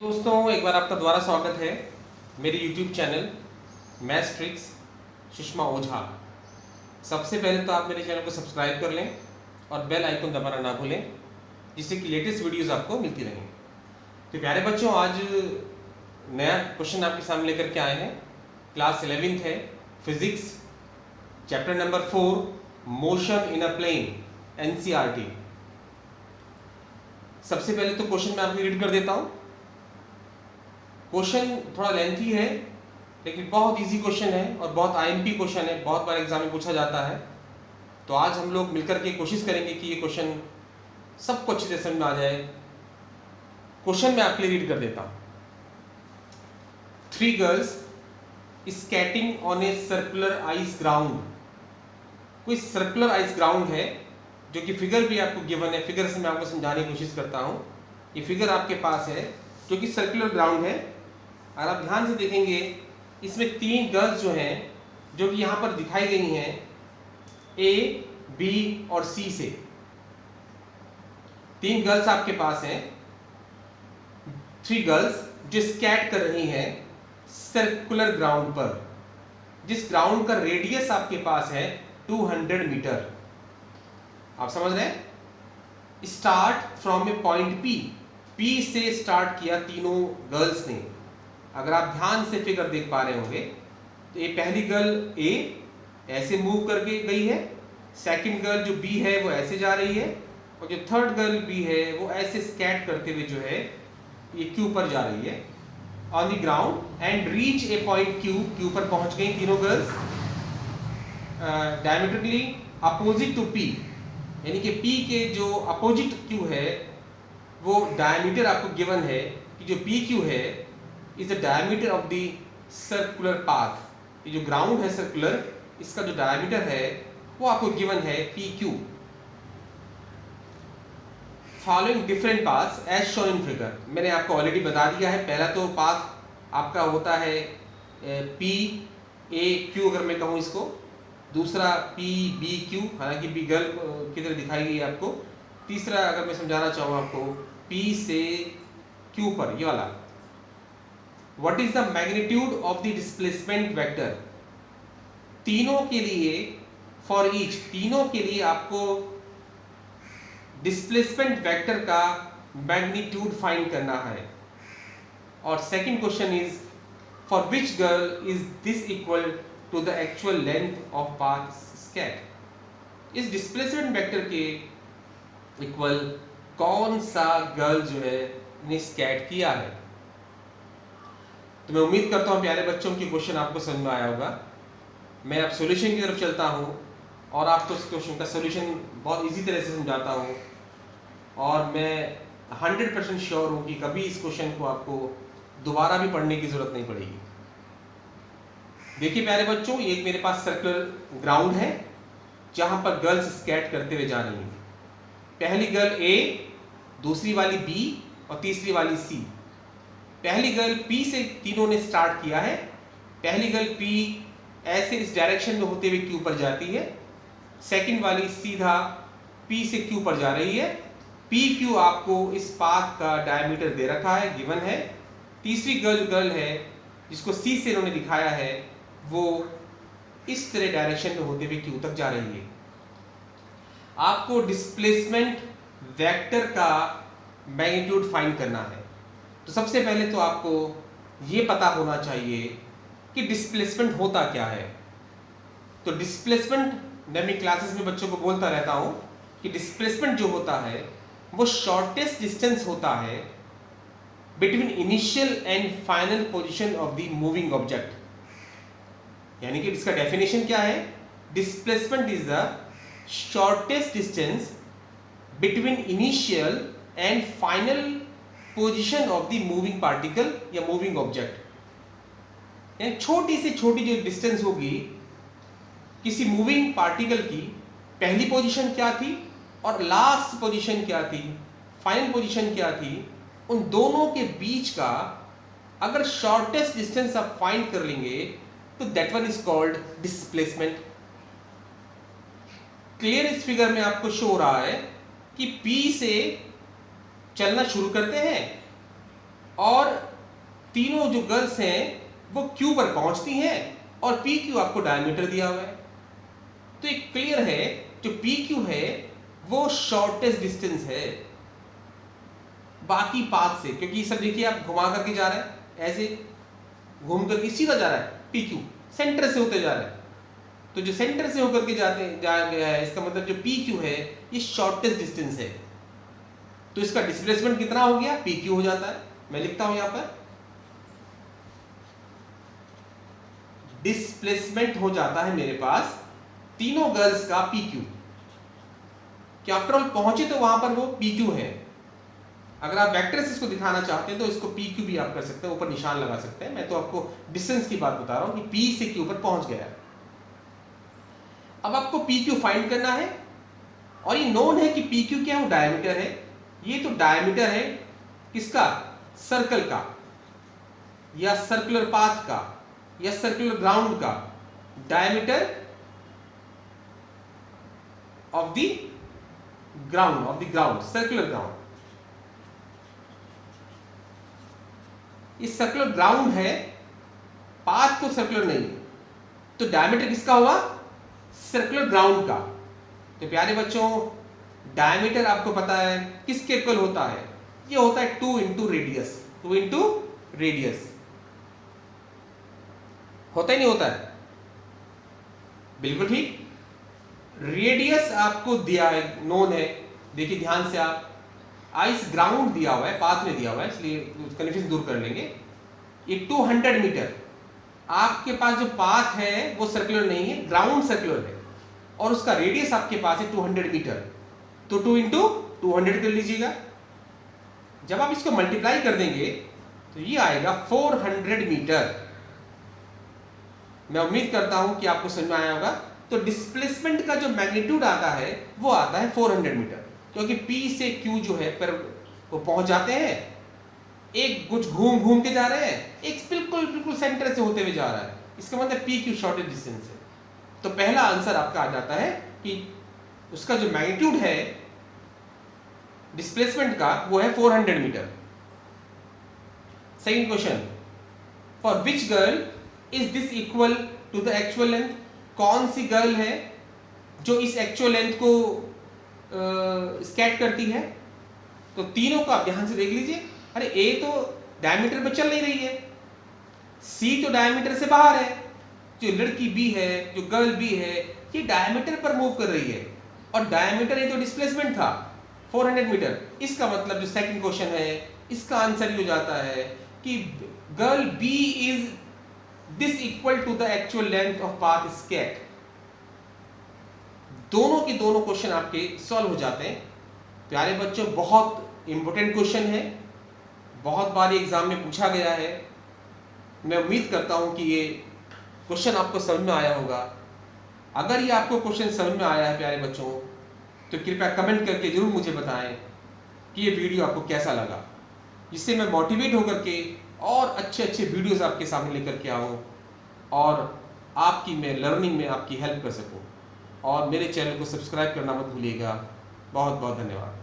दोस्तों, एक बार आपका दोबारा स्वागत है मेरे YouTube channel maths tricks Sushma Ojha. सबसे पहले तो आप मेरे चैनल को सब्सक्राइब कर लें और बेल आइकन दबाना ना भूलें, जिससे कि लेटेस्ट वीडियोस आपको मिलती रहें। तो प्यारे बच्चों, आज नया क्वेश्चन आपके सामने लेकर के आए हैं। क्लास 11th है, physics, chapter number 4, motion in a plane, NCERT। सबसे पहले तो क्वेश्चन मैं आपको रीड कर देता हूँ। क्वेश्चन थोड़ा लेंथी है, लेकिन बहुत इजी क्वेश्चन है और बहुत IMP क्वेश्चन है, बहुत बार एग्जाम में पूछा जाता है। तो आज हम लोग मिलकर के कोशिश करेंगे कि ये क्वेश्चन सबको अच्छी तरह समझ में आ जाए। क्वेश्चन मैं आपके लिए रीड कर देता हूँ। 3 girls skating on a circular ice ground. कोई सर्कुलर आइस ग्राउंड है, जो कि फिगर भी आपको गिवन है। फिगर से मैं आपको समझाने की कोशिश करता हूँ। ये फिगर आपके पास है जो कि सर्कुलर ग्राउंड है। अगर आप ध्यान से देखेंगे, इसमें 3 गर्ल्स जो हैं, जो कि यहाँ पर दिखाई गई हैं A, B और C से। 3 गर्ल्स आपके पास हैं, 3 गर्ल्स जो स्केट कर रही हैं सर्कुलर ग्राउंड पर, जिस ग्राउंड का रेडियस आपके पास है 200 मीटर। आप समझ रहे हैं? Start from A point P से स्टार्ट किया तीनों गर्ल्स ने। अगर आप ध्यान से फिगर देख पा रहे होंगे तो ये पहली गर्ल A ऐसे मूव करके गई है, सेकंड गर्ल जो B है वो ऐसे जा रही है, और जो थर्ड गर्ल B है वो ऐसे स्केट करते हुए जो है ये Q पर जा रही है on the ground and reach a point Q पर पहुंच गई तीनों girls diametrically opposite to P, यानी कि P के जो अपोजिट Q है वो डायमीटर आपको गिवन है कि जो PQ है is the diameter of the circular path. ये जो ग्राउंड है सर्कुलर, इसका जो डायमीटर है वो आपको गिवन है PQ। Following different paths as shown in figure. मैंने आपको ऑलरेडी बता दिया है। पहला तो पाथ आपका होता है PAQ, अगर मैं कहूँ इसको। दूसरा PBQ, हालांकि B गर्ल की तरह दिखाई गई है आपको। तीसरा अगर मैं समझाना चाहूँ आपको, P से Q पर, ये वाला। What is the magnitude of the displacement vector? तीनों के लिए, for each, तीनों के लिए आपको डिस्प्लेसमेंट वेक्टर का मैग्नीट्यूड फाइंड करना है। और second question is, for which girl is this equal to the actual length of path skate. इस डिस्प्लेसमेंट वेक्टर के इक्वल कौन सा गर्ल जो है ने स्केट किया है। तो मैं उम्मीद करता हूं प्यारे बच्चों की क्वेश्चन आपको समझ में आया होगा। मैं अब सॉल्यूशन की तरफ चलता हूं और आपको इस क्वेश्चन का सॉल्यूशन बहुत इजी तरह से समझाता हूं, और मैं 100% श्योर हूं कि कभी इस क्वेश्चन को आपको दोबारा भी पढ़ने की जरूरत नहीं पड़ेगी। देखिए प्यारे बच्चों, ये मेरे पास सर्कुलर ग्राउंड है जहां पर गर्ल्स स्केट करते हुए जा रही हैं। पहली गर्ल A, दूसरी वाली B और तीसरी वाली C। पहली गर्ल P से तीनों ने स्टार्ट किया है। पहली गर्ल P ऐसे इस डायरेक्शन में होते हुए Q पर जाती है। सेकंड वाली सीधा P से Q पर जा रही है। PQ आपको इस पाथ का डायमीटर दे रखा है, गिवन है। तीसरी गर्ल है जिसको C से इन्होंने दिखाया है, वो इस तरह डायरेक्शन में होते हुए Q तक जा रही है। आपको डिस्प्लेसमेंट वेक्टर का मैग्नीट्यूड फाइंड करना है। तो सबसे पहले तो आपको ये पता होना चाहिए कि डिस्प्लेसमेंट होता क्या है। तो डिस्प्लेसमेंट, मैं अपनी क्लासेस में बच्चों को बोलता रहता हूं कि डिस्प्लेसमेंट जो होता है वो शॉर्टेस्ट डिस्टेंस होता है between initial and final position of the moving object. यानी कि इसका डेफिनेशन क्या है? Displacement is the shortest distance between initial and final position of the moving particle या मूविंग ऑब्जेक्ट। यानी छोटी से छोटी जो डिस्टेंस होगी किसी मूविंग पार्टिकल की, पहली पोजीशन क्या थी और लास्ट पोजीशन क्या थी, फाइनल पोजीशन क्या थी, उन दोनों के बीच का अगर शॉर्टेस्ट डिस्टेंस आप फाइंड कर लेंगे तो that one is called displacement. Clear? इस फिगर में आपको शो हो रहा है कि P से चलना शुरू करते हैं और तीनों जो गर्ल्स हैं वो क्यू पर पहुंचती हैं और पी क्यू आपको डायमीटर दिया हुआ है। तो एक क्लियर है जो पी क्यू है वो शॉर्टेस्ट डिस्टेंस है बाकी पाथ से, क्योंकि सब देखिए आप घुमा करके जा रहे हैं, ऐसे घूम करके सीधा जा रहा है, पी क्यू सेंटर से होते जा रहा है। तो जो सेंटर से होकर के जा गया है, इसका मतलब जो पी क्यू है ये शॉर्टेस्ट डिस्टेंस है। तो इसका डिस्प्लेसमेंट कितना हो गया, पी क्यू हो जाता है। मैं लिखता हूं यहां पर डिस्प्लेसमेंट हो जाता है मेरे पास तीनों गर्ल्स का पी क्यू, कि आफ्टर ऑल पहुंचे तो वहां पर वो पी क्यू है। अगर आप वेक्टर से इसको दिखाना चाहते हैं तो इसको पी क्यू भी आप कर सकते हैं, ऊपर निशान लगा सकते हैं। मैं तो आपको डिस्टेंस की बात बता रहा हूं कि पी से क्यू पर पहुंच गया। अब आपको पी क्यू फाइंड करना है और ये नोन है कि पी क्यू क्या है, वो डायमीटर है। ये तो डायमीटर है किसका, सर्कल का या सर्कुलर पाथ का या सर्कुलर ग्राउंड का, diameter of the ground, circular ground. ये सर्कुलर ग्राउंड है, पाथ तो सर्कुलर नहीं है, तो डायमीटर किसका हुआ, सर्कुलर ग्राउंड का। तो प्यारे बच्चों डायमीटर आपको पता है किसके इक्वल होता है, ये होता है 2 इंटू रेडियस। 2 इंटू रेडियस होता ही नहीं होता है, बिल्कुल ठीक। रेडियस आपको दिया है, नोन है, देखिए ध्यान से आप, आइस ग्राउंड दिया हुआ है, पाथ में दिया हुआ है, इसलिए कन्फ्यूजन दूर कर लेंगे। ये 200 मीटर, आपके पास जो पाथ है वो सर्कुलर नहीं है, ग्राउंड सर्कुलर है, और उसका रेडियस आपके पास है 200 मीटर। तो 2 इंटू 200 कर लीजिएगा। जब आप इसको मल्टीप्लाई कर देंगे तो ये आएगा 400 मीटर। मैं उम्मीद करता हूं कि आपको समझ में आया होगा। तो डिस्प्लेसमेंट का जो मैग्नीट्यूड आता है वो आता है 400 मीटर, क्योंकि P से Q जो है पर वो पहुंच जाते हैं, एक कुछ घूम घूम के जा रहे हैं, एक बिल्कुल सेंटर से होते हुए जा रहा है। इसका मतलब P Q शॉर्टेस्ट डिस्टेंस है। तो पहला आंसर आपका आ जाता है कि उसका जो मैग्नीट्यूड है डिस्प्लेसमेंट का वो है 400 metre. Second question, for which girl is this equal to the actual length. कौन सी गर्ल है जो इस एक्चुअल लेंथ को स्केट करती है। तो तीनों को आप ध्यान से देख लीजिए। अरे ए तो डायमीटर पर चल नहीं रही है, सी तो डायमीटर से बाहर है, जो लड़की बी है, जो गर्ल बी है, ये डायमीटर पर मूव कर रही है, और डायमीटर ये तो डिस्प्लेसमेंट था 400 मीटर। इसका मतलब जो सेकंड क्वेश्चन है इसका आंसर ये हो जाता है कि girl B is this equal to the actual length of path skate. दोनों के दोनों क्वेश्चन आपके सॉल्व हो जाते हैं। प्यारे बच्चों बहुत इंपॉर्टेंट क्वेश्चन है, बहुत बार एग्जाम में पूछा गया है। मैं उम्मीद करता हूं कि ये क्वेश्चन आपको समझ में आया होगा। अगर ये आपको क्वेश्चन समझ में आया है प्यारे बच्चों, तो कृपया कमेंट करके जरूर मुझे बताएं कि ये वीडियो आपको कैसा लगा, जिससे मैं मोटिवेट होकर के और अच्छे वीडियोस आपके सामने लेकर के आऊँ और आपकी मैं लर्निंग में आपकी हेल्प कर सकूँ। और मेरे चैनल को सब्सक्राइब करना मत भूलिएगा। बहुत बहुत धन्यवाद।